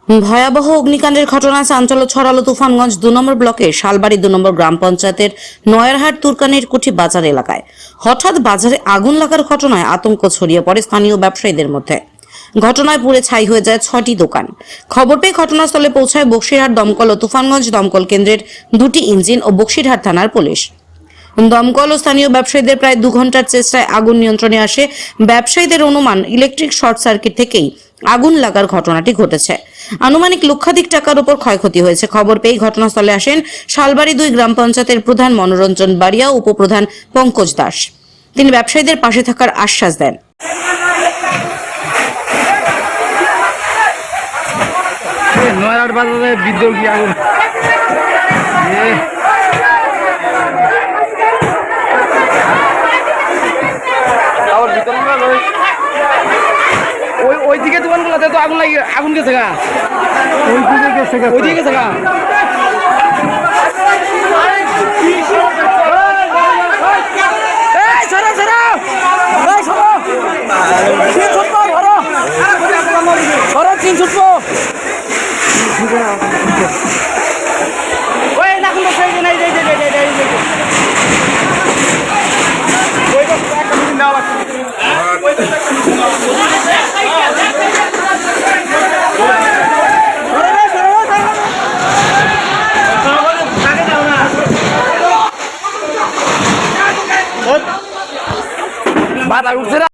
ভয়াবহ অগ্নিকাণ্ডের ঘটনায় চাঞ্চল্য ছড়ালো তুফানগঞ্জ ২ নম্বর ব্লকের শালবাড়ি ২ নম্বর গ্রাম পঞ্চায়েতের নয়ারহাট তুরকানের কুঠি বাজার এলাকায়। হঠাৎ বাজারে আগুন লাগার ঘটনায় আতঙ্ক ছড়িয়ে পড়ে স্থানীয় ব্যবসায়ীদের মধ্যে। ঘটনায় পুড়ে ছাই হয়ে যায় ৬টি দোকান। খবর পেয়ে ঘটনাস্থলে পৌঁছায় বক্সিরহাট দমকল ও তুফানগঞ্জ দমকল কেন্দ্রের ২টি ইঞ্জিন ও বক্সিরহাট থানার পুলিশ। দমকল ও স্থানীয় ব্যবসায়ীদের প্রায় ২ ঘন্টার চেষ্টায় আগুন নিয়ন্ত্রণে আসে। ব্যবসায়ীদের অনুমান ইলেকট্রিক শর্ট সার্কিট থেকেই আগুন লাগার ঘটনাটি ঘটেছে। আনুমানিক লক্ষাধিক টাকার উপর ক্ষয়ক্ষতি হয়েছে। খবর পেয়ে ঘটনাস্থলে আসেন শালবাড়ি ২ গ্রাম পঞ্চায়েতের প্রধান মনোরঞ্জন বাড়িয়া ও উপপ্রধান পঙ্কজ দাস। তিনি ব্যবসায়ীদের পাশে থাকার আশ্বাস দেন। নয়ারহাট বাজারে বিদ্যুৎ কি আগুন ওইদিকে দোকানগুলোতে তো আগুন লাগে, আগুন গেছে গা, ওইদিকে গেছে গা। বাধা উঠছে না।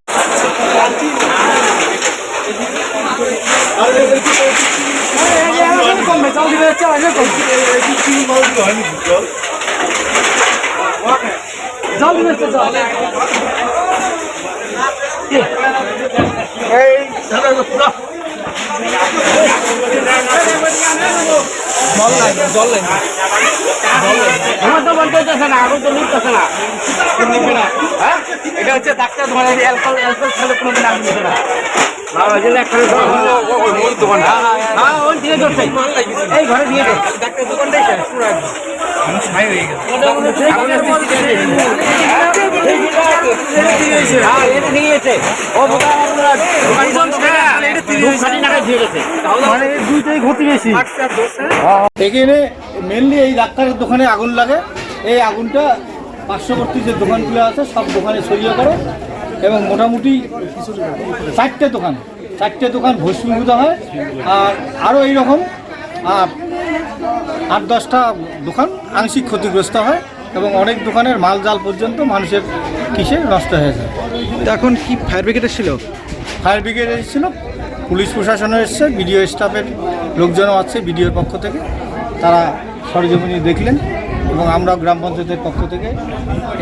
আমার তো বলতে চাচ্ছে না, আগুন তো নিতেছে না, নিবে না। হ্যাঁ, এটা হচ্ছে ডাক্তার তোমার অ্যালকোহল খেলে কোনো দিন আগুন নিবে না। এই ঘরে দিয়ে দে, ডাক্তার দোকানটাই পুরো এখানে মেনলি এই ডাক্তারের দোকানে আগুন লাগে। এই আগুনটা পার্শ্ববর্তী যে দোকানগুলো আছে সব দোকানে ছড়িয়ে পড়ে এবং মোটামুটি 4টে দোকান ভস্মীভূত হয়। আর আরও এইরকম 8-10টা দোকান আংশিক ক্ষতিগ্রস্ত হয় এবং অনেক দোকানের মাল জাল পর্যন্ত মানুষের কিসে নষ্ট হয়ে যায়। এখন কি ফায়ার ব্রিগেড এসেছিল? ফায়ার ব্রিগেড এসেছিল, পুলিশ প্রশাসনও এসছে, বিডিও স্টাফের লোকজনও আছে বিডিওর পক্ষ থেকে। তারা সরজমিনে দেখলেন এবং আমরা গ্রাম পঞ্চায়েতের পক্ষ থেকে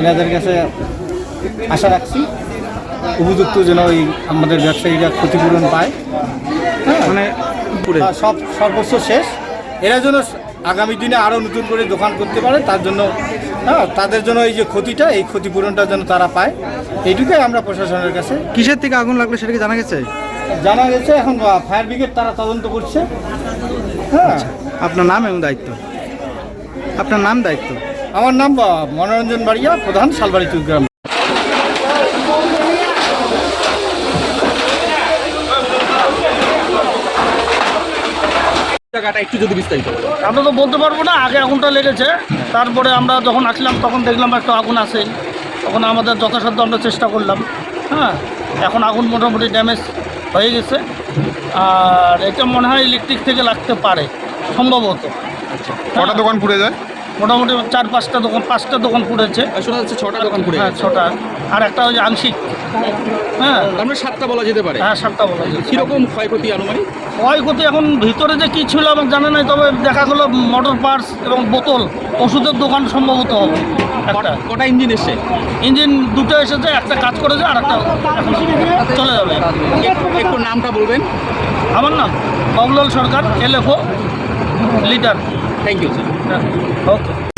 এনাদের কাছে আশা রাখছি উপযুক্ত যেন এই আমাদের ব্যবসায়ীরা ক্ষতিপূরণ পায়। হ্যাঁ, মানে সব সর্বস্ব শেষ। এরা যেন আগামী দিনে আরও নতুন করে দোকান করতে পারে, তার জন্য তাদের জন্য এই যে ক্ষতিটা, এই ক্ষতিপূরণটা যেন তারা পায়, এইটুকুই আমরা প্রশাসনের কাছে। কিসের থেকে আগুন লাগলো সেটা কি জানা গেছে? জানা গেছে এখন ফায়ার ব্রিগেড তারা তদন্ত করছে। হ্যাঁ, আপনার নাম এবং দায়িত্ব? আপনার নাম দায়িত্ব? আমার নাম মনোরঞ্জন বাড়িয়া, প্রধান শালবাড়ি 2 গ্রাম। একটু যদি বিস্তারিত। আমরা তো বলতে পারবো না, আগে আগুনটা লেগেছে, তারপরে আমরা যখন আসলাম তখন দেখলাম একটা আগুন আসে, তখন আমাদের যথাসাধ্য আমরা চেষ্টা করলাম। হ্যাঁ, এখন আগুন মোটামুটি ড্যামেজ হয়ে গেছে। আর এটা মনে হয় ইলেকট্রিক থেকে লাগতে পারে সম্ভবত। কটা দোকান পুড়ে যায়? মোটামুটি 4-5টা দোকান, 5টা দোকান পুড়েছে। শোনা যাচ্ছে 6টা দোকান পুড়ে হ্যাঁ, 6টা, আর একটা ওই যে আংশিক। হ্যাঁ, আমরা 7টা বলা যেতে পারে। হ্যাঁ, 7টা বলা যায়। কীরকম ক্ষয়ক্ষতি আনুমানিক? ক্ষয়ক্ষতি এখন ভিতরে যে কী ছিল আমার জানা নাই, তবে দেখা গেলো মোটর পার্টস এবং বোতল, ওষুধের দোকান সম্ভবত হবে। কটা ইঞ্জিন এসছে? ইঞ্জিন 2টো এসেছে, একটা কাজ করেছে আর একটা এখন চলে যাবে। একটু নামটা বলবেন? আমার নাম Babulal Sarkar, LFO leader. Thank you sir. Okay.